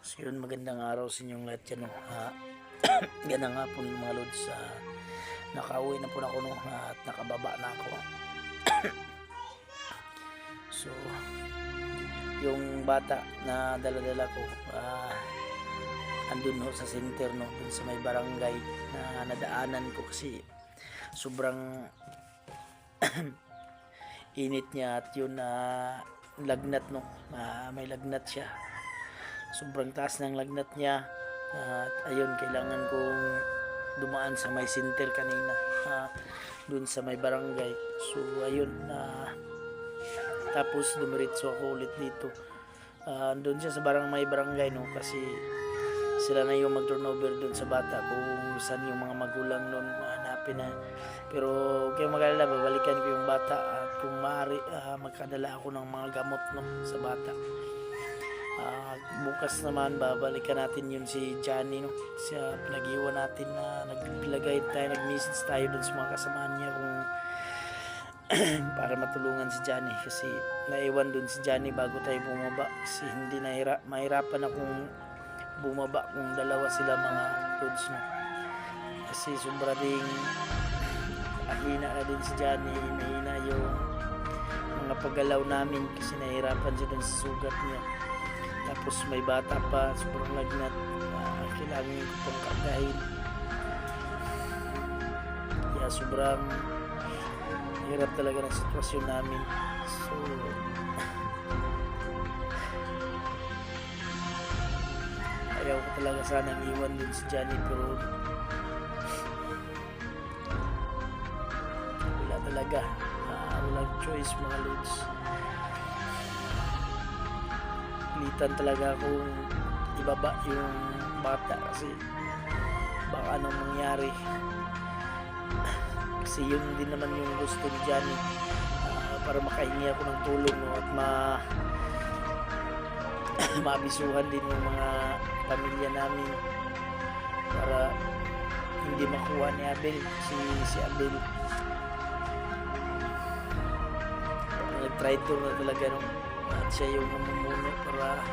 So yun, magandang araw sa inyong lahat dyan. No? Ganda nga po mga lods. Nakauwi na po ako no, at nakababa na ako. So, yung bata na dala-dala ko, andun ho sa center, no, dun sa may barangay na nadaanan ko kasi sobrang init niya at yun lagnat, no, may lagnat siya. Sobrang taas ng lagnat niya at ayun, kailangan kong dumaan sa may center kanina, dun sa may barangay. So ayun, tapos dumiretso ako ulit dito, dun siya sa may barangay, no, kasi sila na yung mag-turnover dun sa bata kung saan yung mga magulang nun hanapin na. Pero kayo mag-alala, babalikan ko yung bata at kung maaari magkadala ako ng mga gamot, no, sa bata. Bukas naman babalikan natin yun si Johnny, no, siya pinag-iwan natin na nag-message tayo dun sa mga kasamahan niya kung para matulungan si Johnny kasi naiwan dun si Johnny bago tayo bumaba kasi hindi mahirapan akong bumaba kung dalawa sila mga lods, no, kasi sobra ding ahina na din si Johnny, mahina yung mga paggalaw namin kasi nahirapan siya dun sa sugat niya. Tapos may bata pa, sobrang lagnat, kailangan ko pang kargahin. Kaya sobrang hirap talaga ng sitwasyon namin. So ayaw ko talaga sanang iwan din si Johnny, pero wala talaga, walang choice mga lods. Pilitan talaga akong ibaba yung bata kasi baka anong mangyari, kasi yun din naman yung gusto ni Johnny, para makahingi ako ng tulong, no, at maabisuhan din yung mga pamilya namin para hindi makuha ni Abel si Abel. Nag-try tour na talaga, no, at siya yung namumuno para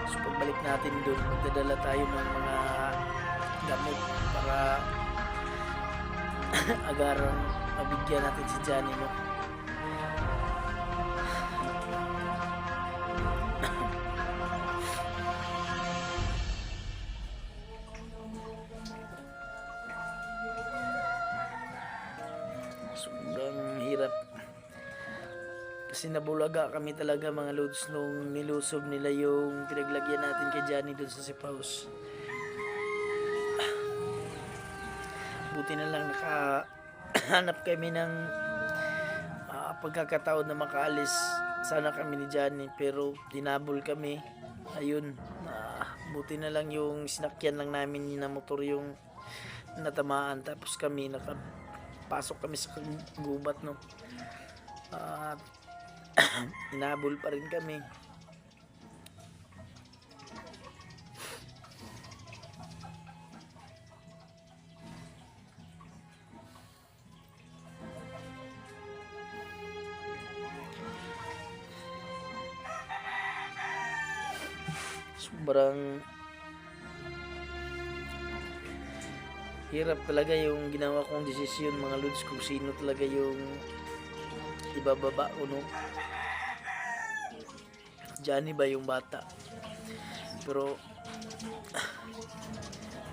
so pagbalik natin doon, magdadala tayo ng mga gamot para agarang mabigyan natin si Johnny, no. Sobrang hirap kasi nabulaga kami talaga mga lods nung nilusob nila yung pinaglagyan natin kay Johnny dun sa safe house. Buti na lang nakahanap kami ng pagkakataon na makaalis sana kami ni Johnny, pero dinabol kami. Ayun, buti na lang yung sinakyan lang namin na motor yung natamaan, tapos kami nakapasok kami sa gubat, no, at inabol pa rin kami. Sobrang hirap talaga yung ginawa kong desisyon mga lods, kung sino talaga yung ibababa ko, no, Johnny ba yung bata. Pero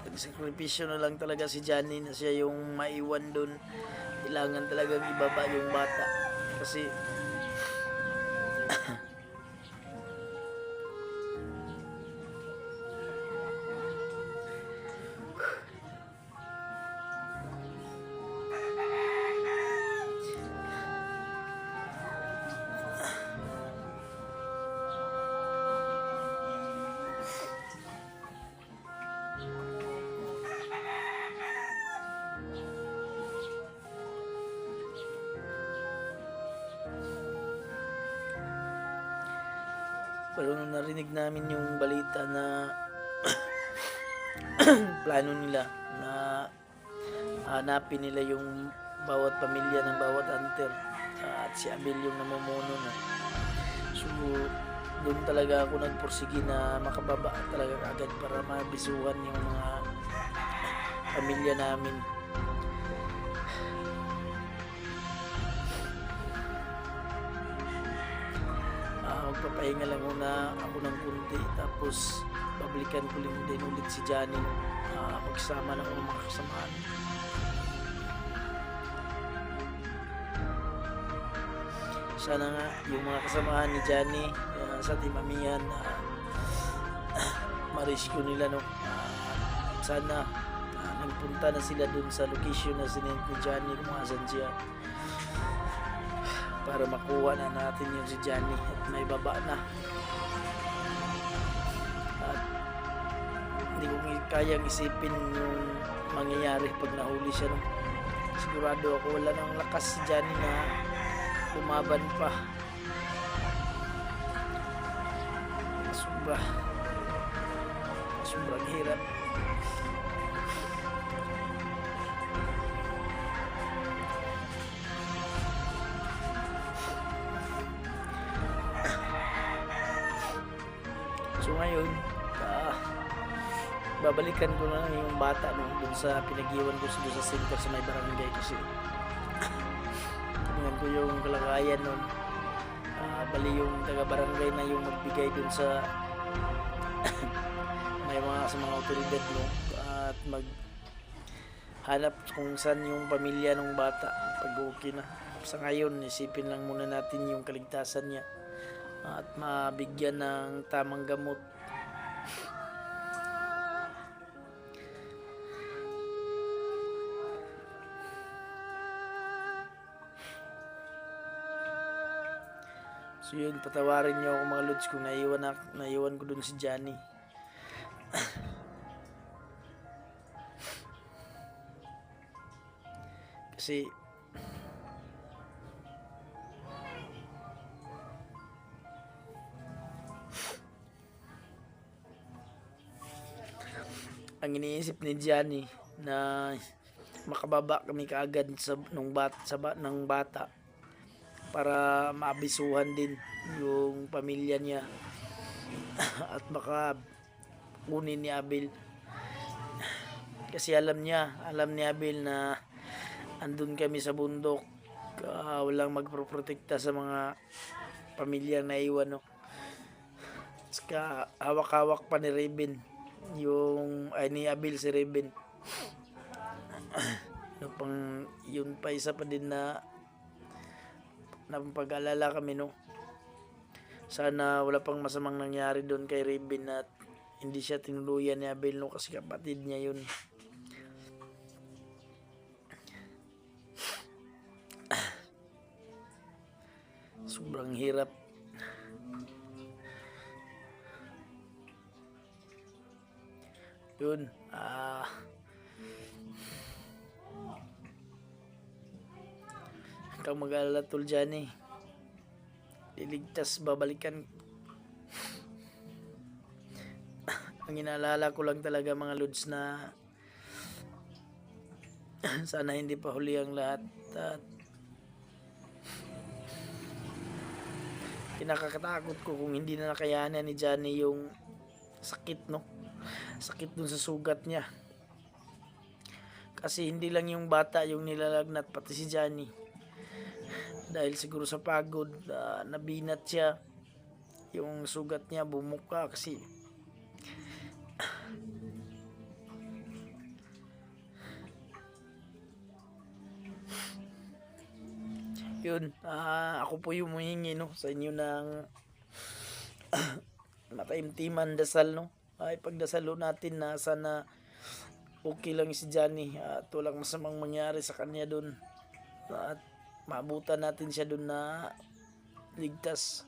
nagsakripisyo na lang talaga si Johnny na siya yung maiwan dun. Kailangan talagang ibaba yung bata kasi pero nung narinig namin yung balita na plano nila na hanapin nila yung bawat pamilya ng bawat hunter, at si Abel yung namumuno na. So doon talaga ako nagpursige na makababa talaga agad para mabisuhan yung mga pamilya namin. Magpapahinga lang muna ako ng kunti, tapos babalikan ko din ulit si Johnny, magsama ng mga kasamaan. Sana nga yung mga kasamahan ni Johnny sa Team Amihan, ma-rescue nila, no. Sana nagpunta na sila dun sa location na sinend ni Johnny kung asan siya, para makuha na natin yung si Johnny at may baba na. At hindi ko kayang isipin yung mangyayari pag nahuli siya, no. Sigurado ako wala nang lakas si Johnny na lumaban pa. Sobrang hirap. So ngayon, babalikan ko na yung bata, no, dun sa pinag-iwan ko doon sa center sa may barangay, kasi tingnan ko yung kalagayan nun. Bali yung taga-barangay na yung magbigay dun sa sa mga otoridad, no, at maghanap kung saan yung pamilya ng bata pag okay na. Sa ngayon, isipin lang muna natin yung kaligtasan niya at mabigyan ng tamang gamot. So yun, patawarin niyo ako mga lods kung naiwan ko dun si Johnny. Kasi ang iniisip ni Johnny na makababa kami kaagad ng bata para maabisuhan din yung pamilya niya at baka kunin ni Abel. Kasi alam ni Abel na andun kami sa bundok, walang magproprotekta sa mga pamilya na iwan, no. Saka hawak-hawak pa ni Raven ni Abel si Raven. Yun pa isa pa din na pag-alala kami, no. Sana wala pang masamang nangyari doon kay Raven at hindi siya tinuluyan ni Abel, no, kasi kapatid niya yun. Sobrang hirap. Yun, kang mag-alala tol Johnny, liligtas, babalikan. Ang inaalala ko lang talaga mga lods na sana hindi pa huli ang lahat, at kinakakatakot ko kung hindi na nakayanan ni Johnny yung sakit, no, sakit dun sa sugat niya. Kasi hindi lang yung bata yung nilalagnat, pati si Johnny, dahil siguro sa pagod, nabinat siya, yung sugat niya bumuka kasi yun. Ako po yung humingi, no, sa inyo ng mataimtiman dasal, no. Ipagdasalo natin na sana okay lang si Johnny at walang masamang mangyari sa kanya dun, at maabutan natin siya dun na ligtas.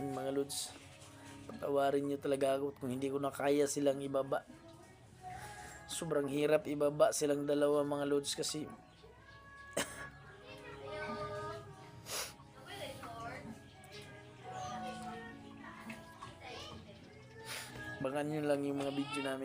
Yun mga lods, patawarin nyo talaga ako kung hindi ko na kaya silang ibaba. Sobrang hirap ibaba silang dalawa mga lods, kasi Abangan nyo lang yung mga video namin.